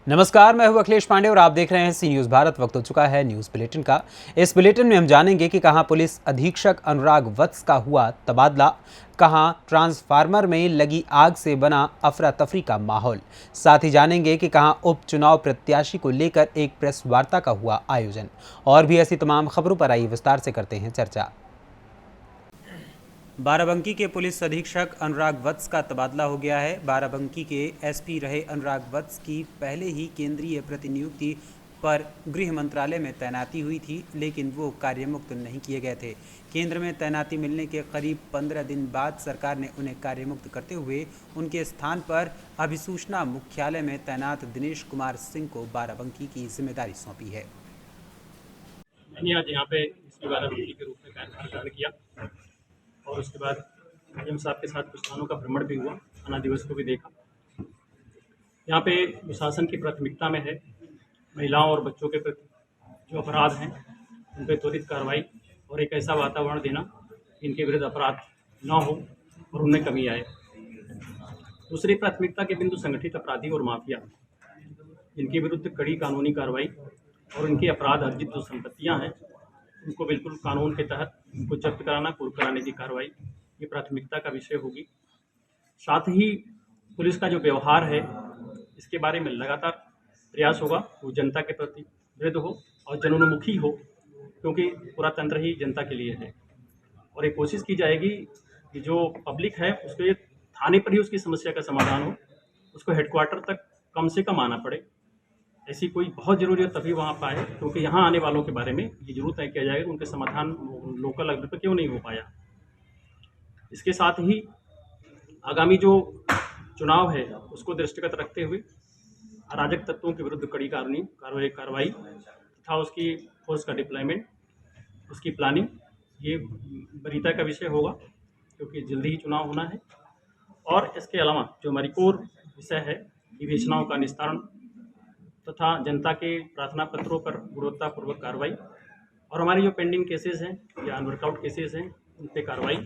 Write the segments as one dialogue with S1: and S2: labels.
S1: नमस्कार, मैं हूं अखिलेश पांडे और आप देख रहे हैं सी न्यूज़ भारत। वक्त हो चुका है न्यूज़ बुलेटिन का। इस बुलेटिन में हम जानेंगे कि कहां पुलिस अधीक्षक अनुराग वत्स का हुआ तबादला, कहां ट्रांसफार्मर में लगी आग से बना अफरा तफरी का माहौल। साथ ही जानेंगे कि कहां उपचुनाव प्रत्याशी को लेकर एक प्रेस वार्ता का हुआ आयोजन। और भी ऐसी तमाम खबरों पर आइए विस्तार से करते हैं चर्चा। बाराबंकी के पुलिस अधीक्षक अनुराग वत्स का तबादला हो गया है। बाराबंकी के एसपी रहे अनुराग वत्स की पहले ही केंद्रीय प्रतिनियुक्ति पर गृह मंत्रालय में तैनाती हुई थी, लेकिन वो कार्यमुक्त नहीं किए गए थे। केंद्र में तैनाती मिलने के करीब 15 दिन बाद सरकार ने उन्हें कार्यमुक्त करते हुए उनके स्थान पर अभिसूचना मुख्यालय में तैनात दिनेश कुमार सिंह को बाराबंकी की जिम्मेदारी सौंपी है।
S2: मैंने आज यहाँ पे इसके बाराबंकी के रूप में कार्यभार ग्रहण किया और उसके बाद डीएम साहब के साथ कुछ थानों का भ्रमण भी हुआ, थाना दिवस को भी देखा। यहाँ पे जो शासन की प्राथमिकता में है, महिलाओं और बच्चों के प्रति जो अपराध हैं उन पर त्वरित कार्रवाई और एक ऐसा वातावरण देना इनके विरुद्ध अपराध न हो और उनमें कमी आए। दूसरी प्राथमिकता के बिंदु संगठित अपराधी और माफिया, इनके विरुद्ध कड़ी कानूनी कार्रवाई और इनकी अपराध अर्जित जो संपत्तियाँ हैं उनको बिल्कुल कानून के तहत उनको जब्त कराना, कुर्क कराने की कार्रवाई, ये प्राथमिकता का विषय होगी। साथ ही पुलिस का जो व्यवहार है इसके बारे में लगातार प्रयास होगा वो जनता के प्रति वृद्ध हो और जनोन्मुखी हो, क्योंकि पूरा तंत्र ही जनता के लिए है। और एक कोशिश की जाएगी कि जो पब्लिक है उसके थाने पर ही उसकी समस्या का समाधान हो, उसको हेडक्वार्टर तक कम से कम आना पड़े। ऐसी कोई बहुत ज़रूरी है तभी वहाँ पाए, क्योंकि यहाँ आने वालों के बारे में ये जरूर तय किया जाएगा उनके समाधान लोकल लेवल पर क्यों नहीं हो पाया। इसके साथ ही आगामी जो चुनाव है उसको दृष्टिगत रखते हुए अराजक तत्वों के विरुद्ध कड़ी कार्रवाई तथा उसकी फोर्स का डिप्लॉयमेंट, उसकी प्लानिंग, ये वरीयता का विषय होगा, क्योंकि जल्दी ही चुनाव होना है। और इसके अलावा जो हमारी कोर विषय है विवेचनाओं का निस्तारण तथा जनता के प्रार्थना पत्रों पर गुणवत्तापूर्वक कार्रवाई और हमारी जो पेंडिंग केसेस हैं या अनवर्कआउट केसेस हैं उन पर कार्रवाई,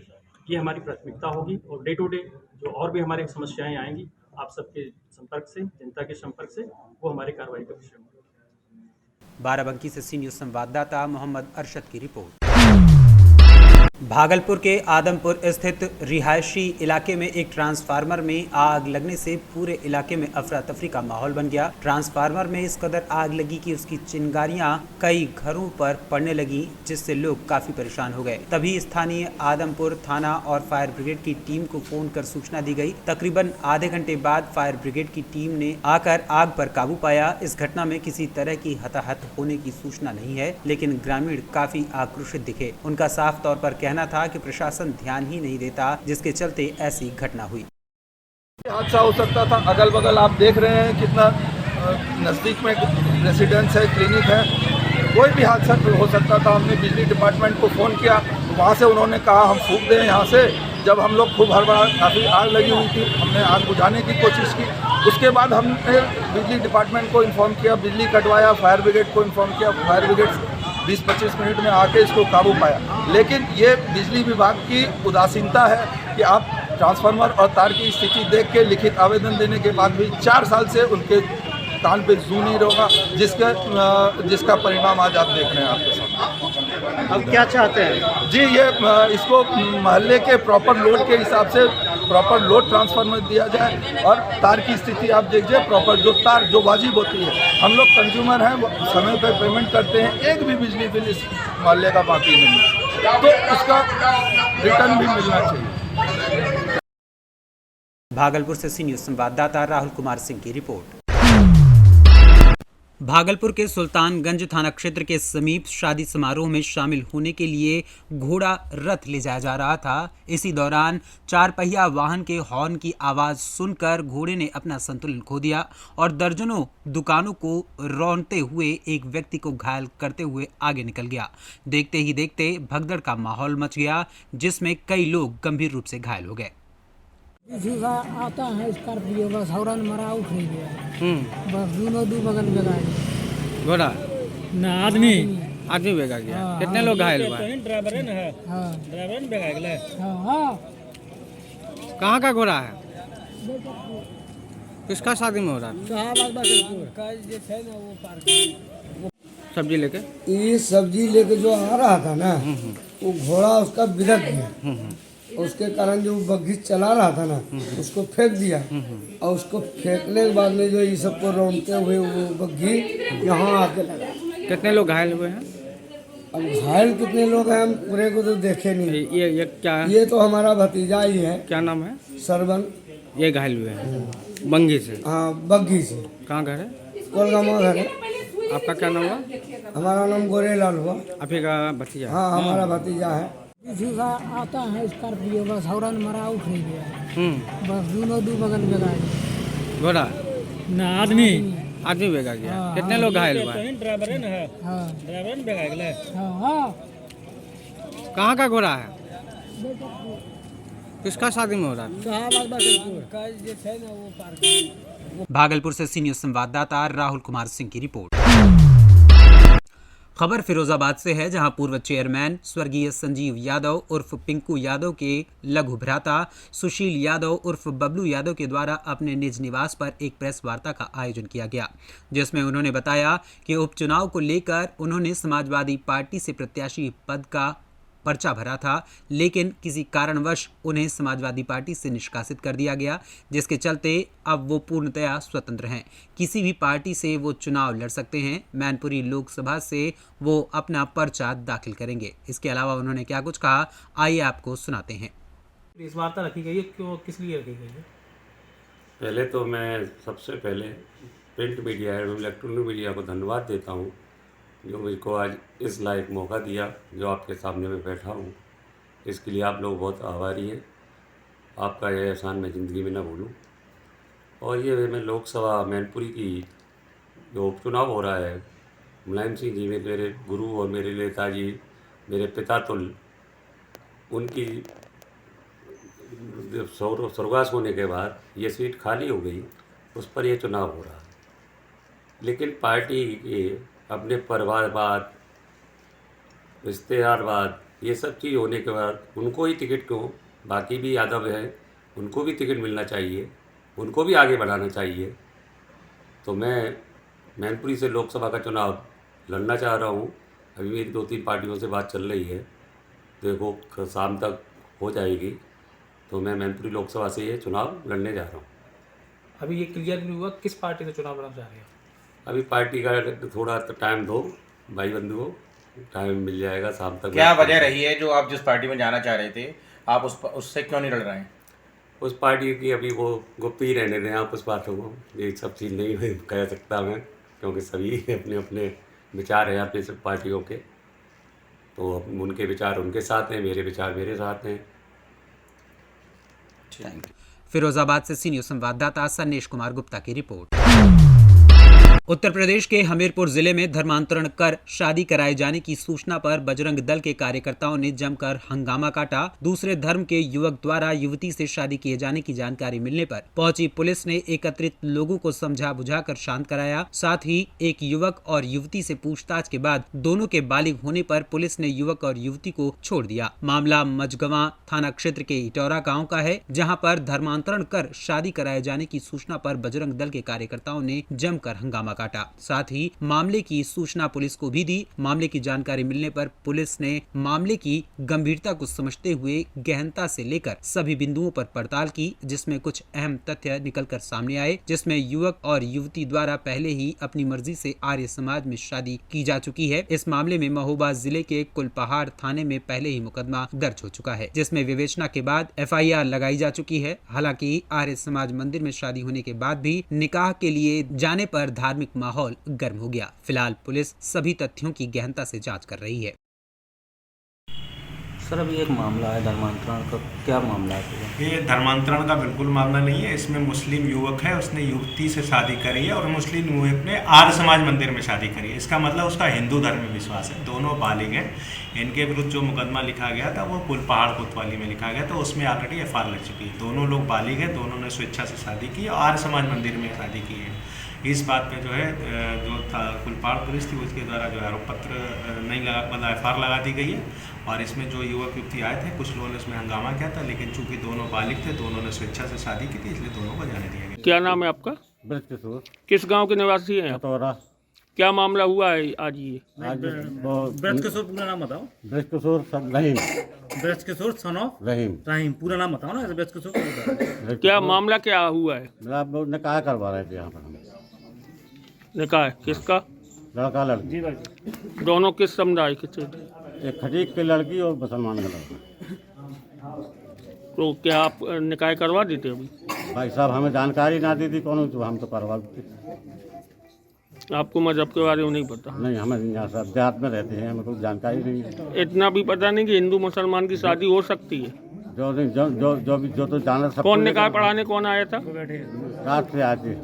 S2: ये हमारी प्राथमिकता होगी। और डे टू डे जो और भी हमारी समस्याएं आएंगी आप सबके संपर्क से, जनता के संपर्क से, वो हमारी कार्रवाई का विषय होगा।
S1: बाराबंकी से सी न्यूज़ संवाददाता मोहम्मद अरशद की रिपोर्ट। भागलपुर के आदमपुर स्थित रिहायशी इलाके में एक ट्रांसफार्मर में आग लगने से पूरे इलाके में अफरा तफरी का माहौल बन गया। ट्रांसफार्मर में इस कदर आग लगी कि उसकी चिंगारियां कई घरों पर पड़ने लगी, जिससे लोग काफी परेशान हो गए। तभी स्थानीय आदमपुर थाना और फायर ब्रिगेड की टीम को फोन कर सूचना दी गई। तकरीबन आधे घंटे बाद फायर ब्रिगेड की टीम ने आकर आग पर काबू पाया। इस घटना में किसी तरह की हताहत होने की सूचना नहीं है, लेकिन ग्रामीण काफी आक्रोशित दिखे। उनका साफ तौर पर कहना था कि प्रशासन ध्यान ही नहीं देता, जिसके चलते ऐसी घटना हुई।
S3: हादसा हो सकता था। अगल बगल आप देख रहे हैं कितना नज़दीक में रेसिडेंस है, क्लिनिक है, कोई भी हादसा हो सकता था। हमने बिजली डिपार्टमेंट को फ़ोन किया, वहाँ से उन्होंने कहा हम फूंक दें यहाँ से। जब हम लोग खूब हड़बड़ा, काफ़ी आग लगी हुई थी, हमने आग बुझाने की कोशिश की। उसके बाद हमने बिजली डिपार्टमेंट को इन्फॉर्म किया, बिजली कटवाया, फायर ब्रिगेड को इन्फॉर्म किया। फायर ब्रिगेड 20-25 मिनट में आके इसको काबू पाया। लेकिन ये बिजली विभाग की उदासीनता है कि आप ट्रांसफार्मर और तार की स्थिति देख के लिखित आवेदन देने के बाद भी 4 साल से उनके कान पे जू नहीं रोका, जिसका परिणाम आज आप देख रहे हैं आपके सामने।
S4: अब क्या चाहते हैं
S3: जी, ये इसको मोहल्ले के प्रॉपर लोड के हिसाब से प्रॉपर लोड ट्रांसफार्मर दिया जाए और तार की स्थिति आप देखिए प्रॉपर, जो तार जो वाजिब होती है। हम लोग कंज्यूमर हैं, समय पर पेमेंट करते हैं, एक भी बिजली बिल इस मोहल्ले का बाकी नहीं है, तो उसका रिटर्न भी मिलना चाहिए।
S1: भागलपुर से सी न्यूज़ संवाददाता राहुल कुमार सिंह की रिपोर्ट। भागलपुर के सुल्तानगंज थाना क्षेत्र के समीप शादी समारोह में शामिल होने के लिए घोड़ा रथ ले जाया जा रहा था। इसी दौरान 4 पहिया वाहन के हॉर्न की आवाज सुनकर घोड़े ने अपना संतुलन खो दिया और दर्जनों दुकानों को रौंदते हुए एक व्यक्ति को घायल करते हुए आगे निकल गया। देखते ही देखते भगदड़ का माहौल मच गया, जिसमें कई लोग गंभीर रूप से घायल हो गए।
S5: आता है स्कॉर्पियो, बस हॉर्न मरा उठ नहीं गया। बस दोनों दो बगल में गाड़ी,
S4: घोड़ा
S5: ना आदमी
S4: बेगा गया। कितने लोग घायल हुए?
S5: ड्राइवर है ना, हाँ ड्राइवर ने बेगा गया। हाँ,
S4: कहाँ का घोड़ा है? किसका शादी में हो रहा था?
S5: शाहबाद बकरपुर का जो है ना वो पार्क।
S4: सब्जी लेके?
S6: ये सब्जी लेके जो आ रहा था ना, वो घोड़ा उसका बिदक गया। उसके कारण जो बग्घी चला रहा था ना, उसको फेंक दिया। और उसको फेंकने के बाद में जो ये सबको रौंदते हुए वो बग्घी यहाँ आके लगा।
S4: कितने लोग घायल हुए हैं?
S6: अब घायल कितने लोग हैं हम पूरे को तो देखे नहीं।
S4: ये क्या है?
S6: ये तो हमारा भतीजा ही है,
S4: क्या नाम है?
S6: सरवन।
S4: ये घायल हुए हैं बंगी से?
S6: हाँ, बग्घी से।
S4: कहाँ घर है?
S6: कोलगामा घर है।
S4: आपका क्या नाम हुआ?
S6: हमारा नाम गोरेलाल हुआ।
S4: आपके का भतीजा?
S6: हाँ, हमारा भतीजा है।
S5: झूसा आता है स्कॉर्पियो बस हौरन मरा उठ गया। बस दोनों दो बगल में गाड़ी।
S4: घोड़ा
S5: ना आदमी
S4: बेगा गया। कितने लोग घायल हुए हैं?
S5: ड्राइवर है ना। हाँ ड्राइवर ने बेगा गया। हाँ
S4: कहाँ का घोड़ा है? किसका शादी में हो रहा था?
S5: शाहबाद बकरपुर का जो है ना वो पार्क।
S1: भागलपुर से सीनियर संवाददाता राहुल कुमार सिंह की रिपोर्ट। खबर फिरोजाबाद से है, जहां पूर्व चेयरमैन स्वर्गीय संजीव यादव उर्फ पिंकू यादव के लघु भ्राता सुशील यादव उर्फ बबलू यादव के द्वारा अपने निज निवास पर एक प्रेस वार्ता का आयोजन किया गया, जिसमें उन्होंने बताया कि उपचुनाव को लेकर उन्होंने समाजवादी पार्टी से प्रत्याशी पद का पर्चा भरा था, लेकिन किसी कारणवश उन्हें समाजवादी पार्टी से निष्कासित कर दिया गया, जिसके चलते अब वो पूर्णतया स्वतंत्र हैं। किसी भी पार्टी से वो चुनाव लड़ सकते हैं। मैनपुरी लोकसभा से वो अपना पर्चा दाखिल करेंगे। इसके अलावा उन्होंने क्या कुछ कहा, आइए आपको सुनाते हैं।
S7: इस वार्ता रखी गई है, क्यों, किस लिए रखी गई है?
S8: पहले तो मैं सबसे पहले प्रिंट मीडिया एवं इलेक्ट्रॉनिक मीडिया को धन्यवाद देता हूँ जो मुझको आज इस लायक मौका दिया जो आपके सामने में बैठा हूँ। इसके लिए आप लोग बहुत आभारी हैं। आपका यह एहसान मैं ज़िंदगी में न भूलूँ। और ये मैं लोकसभा मैनपुरी की जो उपचुनाव हो रहा है, मुलायम सिंह जी मेरे गुरु और मेरे नेताजी, मेरे पिता तुल्य, उनकी स्वर्गवास होने के बाद ये सीट खाली हो गई, उस पर यह चुनाव हो रहा है। लेकिन पार्टी के अपने परिवारवाद, रिश्तेदारवाद, ये सब चीज़ होने के बाद उनको ही टिकट क्यों, बाकी भी यादव हैं, उनको भी टिकट मिलना चाहिए, उनको भी आगे बढ़ाना चाहिए। तो मैं मैनपुरी से लोकसभा का चुनाव लड़ना चाह रहा हूँ। अभी मेरी 2-3 पार्टियों से बात चल रही है, देखो शाम तक हो जाएगी। तो मैं मैनपुरी लोकसभा से ये चुनाव लड़ने जा रहा हूँ।
S7: अभी ये क्लियर नहीं हुआ किस पार्टी से चुनाव लड़ना चाह रहे हैं?
S8: अभी पार्टी का थोड़ा टाइम दो भाई बंधुओं, टाइम मिल जाएगा शाम तक।
S9: क्या वजह रही है जो आप जिस पार्टी में जाना चाह रहे थे, आप उससे क्यों नहीं लड़ रहे हैं?
S8: उस पार्टी की अभी वो गुप्त ही रहने दें आप उस बातों को। ये सब चीज़ नहीं कह सकता मैं, क्योंकि सभी अपने अपने विचार हैं अपनी सब पार्टियों के। तो उनके विचार उनके साथ हैं, मेरे विचार मेरे साथ हैं।
S1: फिरोजाबाद से सीनियर संवाददाता सन्नेश कुमार गुप्ता की रिपोर्ट। उत्तर प्रदेश के हमीरपुर जिले में धर्मांतरण कर शादी कराए जाने की सूचना पर बजरंग दल के कार्यकर्ताओं ने जमकर हंगामा काटा। दूसरे धर्म के युवक द्वारा युवती से शादी किए जाने की जानकारी मिलने पर पहुंची पुलिस ने एकत्रित लोगों को समझा बुझाकर शांत कराया। साथ ही एक युवक और युवती से पूछताछ के बाद दोनों के बालिग होने पर पुलिस ने युवक और युवती को छोड़ दिया। मामला मझगवां थाना क्षेत्र के इटौरा गाँव का है, जहाँ पर धर्मांतरण कर शादी कराए जाने की सूचना पर बजरंग दल के कार्यकर्ताओं ने जमकर हंगामा काटा। साथ ही मामले की सूचना पुलिस को भी दी। मामले की जानकारी मिलने पर पुलिस ने मामले की गंभीरता को समझते हुए गहनता से लेकर सभी बिंदुओं पर पड़ताल की, जिसमें कुछ अहम तथ्य निकलकर सामने आए, जिसमें युवक और युवती द्वारा पहले ही अपनी मर्जी से आर्य समाज में शादी की जा चुकी है। इस मामले में महोबा जिले के कुलपहाड़ थाने में पहले ही मुकदमा दर्ज हो चुका है, जिसमें विवेचना के बाद FIR लगाई जा चुकी है। हालांकि आर्य समाज मंदिर में शादी होने के बाद भी निकाह के लिए जाने पर धार्मिक माहौल गर्म हो गया। फिलहाल पुलिस सभी तथ्यों की गहनता से जांच कर रही है।
S10: सर, अभी एक मामला है धर्मांतरण का, क्या मामला है?
S11: ये धर्मांतरण का बिल्कुल मामला नहीं है। इसमें मुस्लिम युवक है, उसने युवती से शादी करी है और मुस्लिम युवक ने आर्य समाज मंदिर में शादी करी है। इसका मतलब उसका हिंदू धर्म में विश्वास है। दोनों बालिग हैं। इनके विरुद्ध जो मुकदमा लिखा गया था वो कुलपहाड़ कोतवाली में लिखा गया था, उसमें ऑलरेडी FIR लग चुकी है। दोनों लोग बालिग हैं, दोनों ने स्वेच्छा से शादी की और आर्य समाज मंदिर में शादी की है। इस बात पे जो है जो था कुलपाड़ पुलिस थी उसके द्वारा जो आरोप पत्र नहीं लगा, मतलब FIR लगा दी गई है। और इसमें जो युवक युवती आए थे, कुछ लोगों ने इसमें हंगामा किया था, लेकिन चूंकि दोनों बालिग थे, दोनों ने स्वेच्छा से शादी की थी, इसलिए दोनों को जाने दिया गया।
S2: क्या नाम है आपका?
S12: ब्रजकिशोर।
S2: किस गांव के निवासी हैं?
S12: खतौरा।
S2: क्या मामला हुआ है आज ये?
S12: ब्रजकिशोर पूरा नाम बताओ। ब्रजकिशोर रहीम। ब्रजकिशोर सन ऑफ रहीम पूरा नाम बताओ ना। ब्रजकिशोर
S2: क्या मामला क्या हुआ है?
S12: निकाह करवा रहे थे यहाँ पर हम।
S2: निकाह किसका?
S12: लड़का लड़की।
S2: दोनों किस समुदाय के थे?
S12: एक खटीक की लड़की और मुसलमान का लड़का।
S2: तो क्या आप निकाह करवा देते अभी?
S12: भाई साहब हमें जानकारी ना दी थी कौन, तो हम तो करवा देते।
S2: आपको मजहब के बारे में नहीं पता?
S12: नहीं, हमें यहाँ सब देहात में रहते हैं, हमें कोई जानकारी नहीं है।
S2: इतना भी पता नहीं कि हिंदू मुसलमान की शादी हो सकती है?
S12: जो तो जाना सब।
S2: कौन निकाह पढ़ाने कौन आया था?
S12: रात से आते।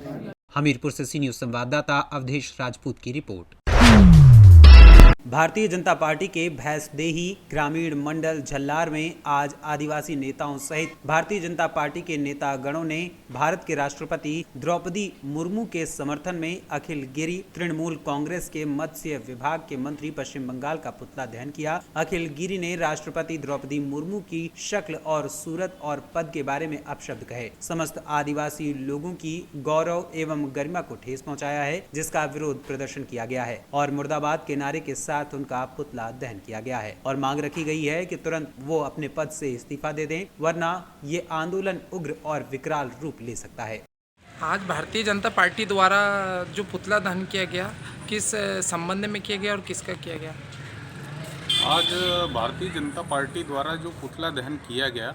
S1: हमीरपुर से सी न्यूज संवाददाता अवधेश राजपूत की रिपोर्ट। भारतीय जनता पार्टी के भैंसदेही ग्रामीण मंडल झल्लार में आज आदिवासी नेताओं सहित भारतीय जनता पार्टी के नेता गणों ने भारत के राष्ट्रपति द्रौपदी मुर्मू के समर्थन में अखिल गिरी तृणमूल कांग्रेस के मत्स्य विभाग के मंत्री पश्चिम बंगाल का पुतला दहन किया। अखिल गिरी ने राष्ट्रपति द्रौपदी मुर्मू की शक्ल और सूरत और पद के बारे में अपशब्द कहे। समस्त आदिवासी लोगों की गौरव एवं गरिमा को ठेस पहुंचाया है, जिसका विरोध प्रदर्शन किया गया है और मुर्दाबाद के नारे के साथ उनका पुतला दहन किया गया है और मांग रखी गई है कि तुरंत वो अपने पद से इस्तीफा दे दें, वरना ये आंदोलन उग्र और विकराल रूप ले सकता है।
S13: आज भारतीय जनता पार्टी द्वारा जो पुतला दहन किया गया, किस संबंध में किया गया और किसका किया गया?
S14: आज भारतीय जनता पार्टी द्वारा जो पुतला दहन किया गया,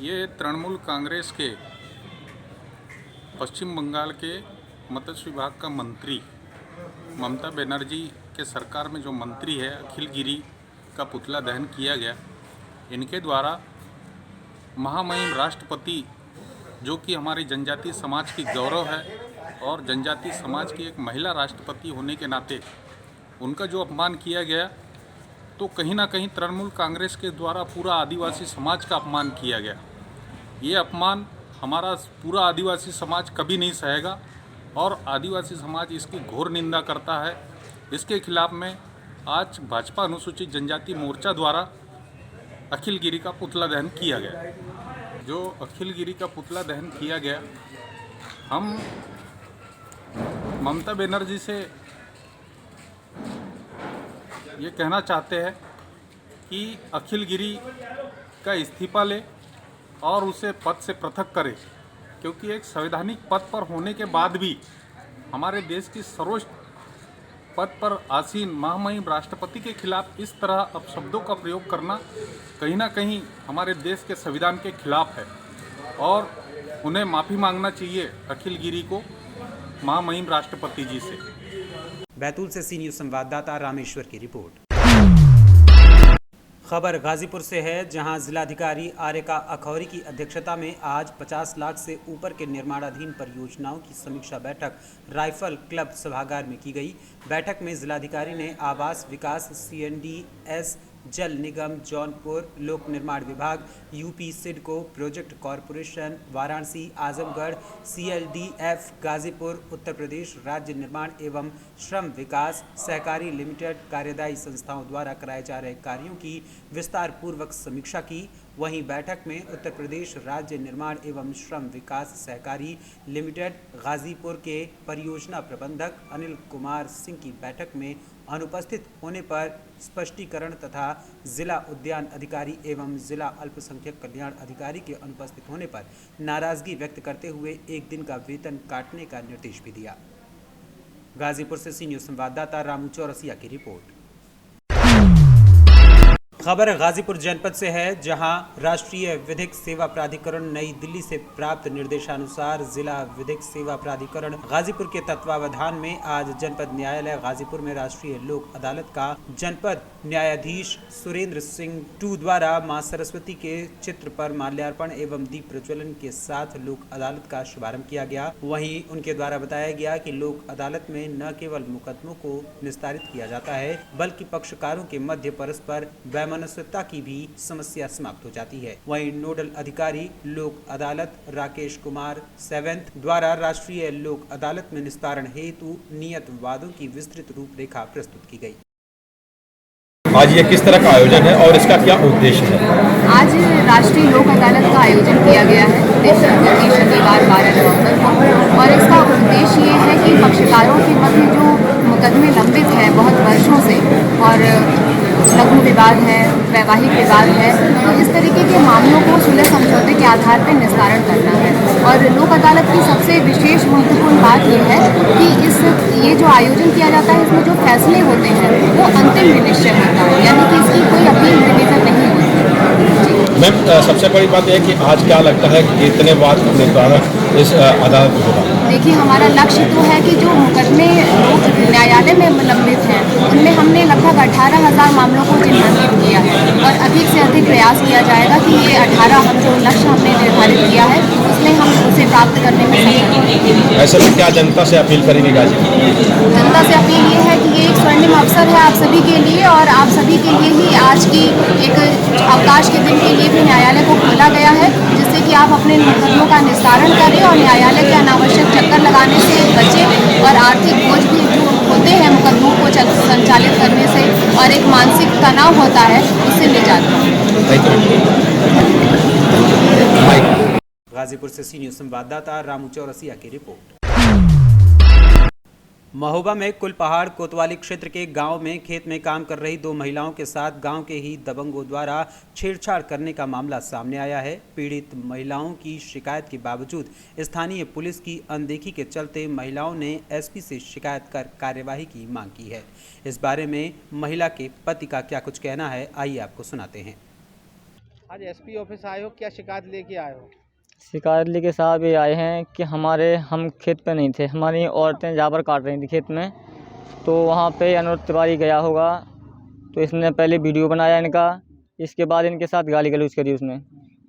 S14: ये तृणमूल कांग्रेस के पश्चिम बंगाल के मत्स्य विभाग का मंत्री ममता बनर्जी के सरकार में जो मंत्री है अखिल गिरी का पुतला दहन किया गया। इनके द्वारा महामहिम राष्ट्रपति, जो कि हमारी जनजातीय समाज की गौरव है और जनजातीय समाज की एक महिला राष्ट्रपति होने के नाते उनका जो अपमान किया गया, तो कहीं ना कहीं तृणमूल कांग्रेस के द्वारा पूरा आदिवासी समाज का अपमान किया गया। ये अपमान हमारा पूरा आदिवासी समाज कभी नहीं सहेगा और आदिवासी समाज इसकी घोर निंदा करता है। इसके खिलाफ में आज भाजपा अनुसूचित जनजाति मोर्चा द्वारा अखिल गिरी का पुतला दहन किया गया। जो अखिल गिरी का पुतला दहन किया गया, हम ममता बनर्जी से ये कहना चाहते हैं कि अखिल गिरी का इस्तीफा ले और उसे पद से पृथक करे, क्योंकि एक संवैधानिक पद पर होने के बाद भी हमारे देश की सर्वोच्च पद पर आसीन महामहिम राष्ट्रपति के खिलाफ इस तरह अपशब्दों का प्रयोग करना कहीं ना कहीं हमारे देश के संविधान के खिलाफ है और उन्हें माफ़ी मांगना चाहिए अखिल गिरी को महामहिम राष्ट्रपति जी से।
S1: बैतूल से सी न्यूज संवाददाता रामेश्वर की रिपोर्ट। खबर गाजीपुर से है, जहां जिलाधिकारी आर्यका अखौरी की अध्यक्षता में आज 50 लाख से ऊपर के निर्माणाधीन परियोजनाओं की समीक्षा बैठक राइफल क्लब सभागार में की गई। बैठक में जिलाधिकारी ने आवास विकास, CNDS, जल निगम जौनपुर, लोक निर्माण विभाग, UP SIDCO, project corporation Varanasi, Azamgarh, CLDF Ghazipur, Uttar Pradesh राज्य निर्माण एवं श्रम विकास सहकारी लिमिटेड कार्यदायी संस्थाओं द्वारा कराए जा रहे कार्यों की विस्तार पूर्वक समीक्षा की। वहीं बैठक में उत्तर प्रदेश राज्य निर्माण एवं श्रम विकास सहकारी लिमिटेड गाजीपुर के परियोजना प्रबंधक अनिल कुमार सिंह की बैठक में अनुपस्थित होने पर स्पष्टीकरण तथा जिला उद्यान अधिकारी एवं जिला अल्पसंख्यक कल्याण अधिकारी के अनुपस्थित होने पर नाराजगी व्यक्त करते हुए 1 दिन का वेतन काटने का निर्देश भी दिया। गाजीपुर से सी न्यूज संवाददाता रामू चौरसिया की रिपोर्ट। खबर गाजीपुर जनपद से है, जहां राष्ट्रीय विधिक सेवा प्राधिकरण नई दिल्ली से प्राप्त निर्देशानुसार जिला विधिक सेवा प्राधिकरण गाजीपुर के तत्वावधान में आज जनपद न्यायालय गाजीपुर में राष्ट्रीय लोक अदालत का जनपद न्यायाधीश सुरेंद्र सिंह टू द्वारा मां सरस्वती के चित्र पर माल्यार्पण एवं दीप प्रज्वलन के साथ लोक अदालत का शुभारंभ किया गया। वहीं उनके द्वारा बताया गया कि लोक अदालत में न केवल मुकदमों को निस्तारित किया जाता है, बल्कि पक्षकारों के मध्य परस्पर वैमनस्यता की भी समस्या समाप्त हो जाती है। वहीं नोडल अधिकारी लोक अदालत राकेश कुमार 7th द्वारा राष्ट्रीय लोक अदालत में निस्तारण हेतु नियत वादों की विस्तृत रूपरेखा प्रस्तुत की गई।
S15: आज ये किस तरह का आयोजन है और इसका क्या उद्देश्य है?
S16: आज राष्ट्रीय लोक अदालत का आयोजन किया गया है प्रति शनिवार 12 नवंबर को, और इसका उद्देश्य ये है कि पक्षकारों के मध्य जो मुकदमे लंबित हैं बहुत वर्षों से और लघु विवाद है, वैवाहिक विवाद है, तो इस तरीके के मामलों को सुलह समझौते के आधार पर निस्तारण करना है। और लोक अदालत की सबसे विशेष महत्वपूर्ण बात यह है कि ये जो आयोजन किया जाता है इसमें जो फैसले होते हैं वो अंतिम विनिश्चय होता है, यानी कि इसकी कोई अपील निवेदन नहीं होती।
S15: मैम, सबसे बड़ी बात यह है कि आज क्या लगता है कि कितने वाद का निस्तारण इस अदालत में होगा?
S16: देखिए, हमारा लक्ष्य तो है कि जो मुकदमे लोक न्यायालय में लंबित हैं उनमें हमने लगभग 18,000 मामलों को चिन्हांकित किया है और अधिक से अधिक प्रयास किया जाएगा कि ये 18 हम जो लक्ष्य हमने निर्धारित किया है उसमें हम उसे प्राप्त करने में सक्षम हों।
S15: ऐसे में क्या जनता से अपील करेंगे गाजीपुर?
S16: जनता से अपील ये है कि ये एक स्वर्णिम अवसर है आप सभी के लिए, और आप सभी के लिए ही आज की एक अवकाश के दिन के लिए भी न्यायालय को खोला गया है, जिससे कि आप अपने मुकदमों का निस्तारण करें और न्यायालय के अनावश्यक चक्कर लगाने से बचें और आर्थिक बोझ भी जो होते हैं मुकदमों को संचालित करने से और एक मानसिक तनाव होता है उससे निजात पाएं।
S1: गाजीपुर से सी न्यूज़ संवाददाता रामू चौरसिया की रिपोर्ट। महोबा में कुलपहाड़ कोतवाली क्षेत्र के गांव में खेत में काम कर रही 2 महिलाओं के साथ गांव के ही दबंगों द्वारा छेड़छाड़ करने का मामला सामने आया है। पीड़ित महिलाओं की शिकायत के बावजूद स्थानीय पुलिस की अनदेखी के चलते महिलाओं ने एसपी से शिकायत कर कार्यवाही की मांग की है। इस बारे में महिला के पति का क्या कुछ कहना है, आइए आपको सुनाते हैं।
S17: आज एसपी ऑफिस आए हो, क्या शिकायत लेके आए हो?
S18: शिकायत लेके साहब ये आए हैं कि हम खेत पे नहीं थे, हमारी औरतें जाबर काट रही थी खेत में, तो वहाँ पे अनुरोध तिवारी गया होगा, तो इसने पहले वीडियो बनाया इनका, इसके बाद इनके साथ गाली गलौज करी, उसने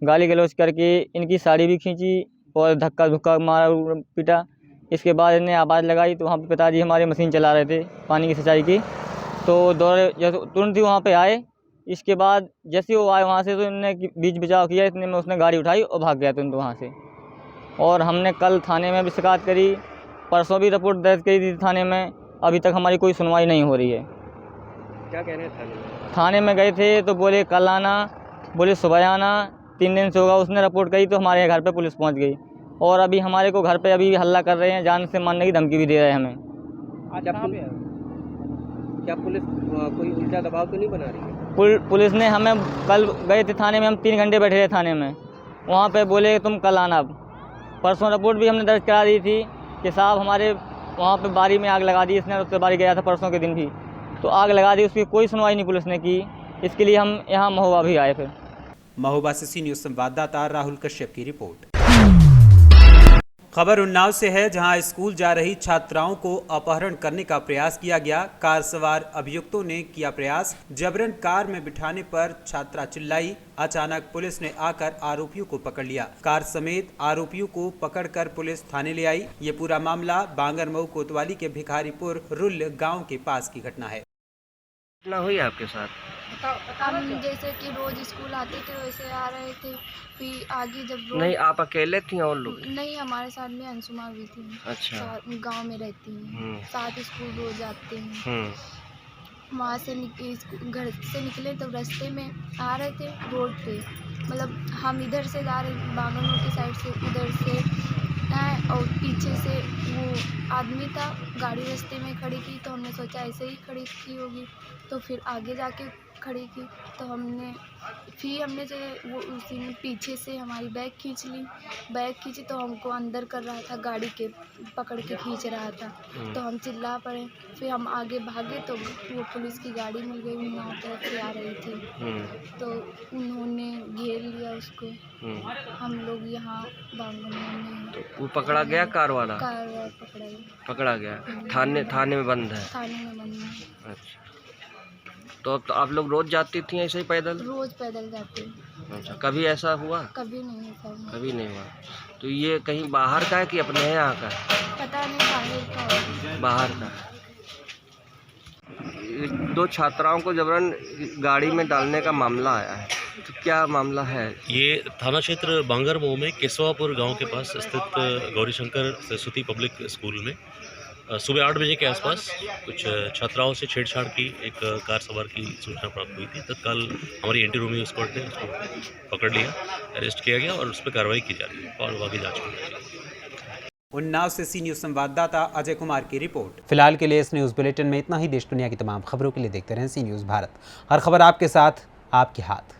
S18: गाली गलौज करके इनकी साड़ी भी खींची और धक्का धुक्का मारा पीटा। इसके बाद इन्हें आवाज़ लगाई तो वहाँ पे पिताजी हमारे मशीन चला रहे थे पानी की सिंचाई की, तो तुरंत ही वहाँ पर आए। इसके बाद जैसे वो आए वहाँ से तो इन्होंने बीच बचाव किया, इतने में उसने गाड़ी उठाई और भाग गया तुरंत वहाँ से। और हमने कल थाने में भी शिकायत करी, परसों भी रिपोर्ट दर्ज करी थी थाने में, अभी तक हमारी कोई सुनवाई नहीं हो रही है।
S17: क्या कह रहे हैं
S18: थाने में गए थे तो बोले कल आना, बोले सुबह आना, 3 दिन से होगा। उसने रिपोर्ट करी तो हमारे घर पर पुलिस पहुँच गई और अभी हमारे को घर पर अभी हल्ला कर रहे हैं, जान से मारने की धमकी भी दे रहे हैं हमें।
S17: क्या पुलिस कोई उल्टा दबाव तो नहीं बना रही है?
S18: पुलिस ने हमें, कल गए थे थाने में, हम 3 घंटे बैठे थे थाने में, वहाँ पे बोले तुम कल आना। परसों रिपोर्ट भी हमने दर्ज करा दी थी कि साहब हमारे वहाँ पे बारी में आग लगा दी, इसने उससे बारी गया था परसों के दिन भी, तो आग लगा दी, उसकी कोई सुनवाई नहीं पुलिस ने की। इसके लिए हम यहाँ महोबा भी आए। फिर
S1: महोबा से सी न्यूज़ संवाददाता राहुल कश्यप की रिपोर्ट। खबर उन्नाव से है, जहां स्कूल जा रही छात्राओं को अपहरण करने का प्रयास किया गया। कार सवार अभियुक्तों ने किया प्रयास, जबरन कार में बिठाने पर छात्रा चिल्लाई। अचानक पुलिस ने आकर आरोपियों को पकड़ लिया। कार समेत आरोपियों को पकड़कर पुलिस थाने ले आई। ये पूरा मामला बांगरमऊ कोतवाली के भिखारीपुर रुल गांव के पास की घटना है।
S17: घटना हुई आपके साथ?
S19: हम जैसे कि रोज स्कूल आते थे वैसे आ रहे थे, फिर आगे जब
S17: नहीं आप अकेले थी और लोग?
S19: नहीं, हमारे साथ में अंशुमा भी थी।
S17: अच्छा।
S19: गांव में रहती हैं, साथ स्कूल रोज जाते हैं। वहाँ से घर से निकले तो रास्ते में आ रहे थे रोड पे, मतलब हम इधर से जा रहे बांगरमऊ की साइड से, उधर से आए और पीछे से वो आदमी था, गाड़ी रास्ते में खड़ी की तो हमने सोचा ऐसे ही खड़ी की होगी, तो फिर आगे जाके खड़ी की तो हमने से वो उसी में पीछे से हमारी बैग खींची तो हमको अंदर कर रहा था, गाड़ी के पकड़ के खींच रहा था, तो हम चिल्ला पड़े। फिर हम आगे भागे तो वो पुलिस की गाड़ी मिल गई, उन्होंने तरफ से आ रही थी, तो उन्होंने घेर लिया उसको। हम लोग यहाँ बांगरमऊ में,
S17: तो वो पकड़ा गया कार वाला पकड़ा गया। थाने में बंद है?
S19: थाने में बंद है।
S17: अच्छा, तो आप लोग रोज जाती थी ऐसे ही पैदल?
S19: रोज पैदल जाते।
S17: अच्छा, कभी ऐसा हुआ?
S19: कभी नहीं हुआ।
S17: कभी नहीं हुआ। तो ये कहीं बाहर का है कि अपने यहाँ का?
S19: पता नहीं, बाहर का।
S17: बाहर का। दो छात्राओं को जबरन गाड़ी में डालने का मामला आया है, तो क्या मामला है?
S20: ये थाना क्षेत्र बांगरमऊ में केशवापुर गांव के पास स्थित गौरीशंकर सरस्वती पब्लिक स्कूल में सुबह 8 बजे के आसपास कुछ छात्राओं से छेड़छाड़ की एक कार सवार की सूचना प्राप्त हुई थी। तत्काल हमारी एंटी रोमियो स्क्वाड ने उसको पकड़ लिया, अरेस्ट किया गया और उस पर कार्रवाई की जा रही है और आगे जांच की जा रही है।
S1: उन्नाव से सी न्यूज़ संवाददाता अजय कुमार की रिपोर्ट। फिलहाल के लिए इस न्यूज़ बुलेटिन में इतना ही। देश दुनिया की तमाम खबरों के लिए देखते रहें सी न्यूज़ भारत। हर खबर आपके साथ, आपके हाथ।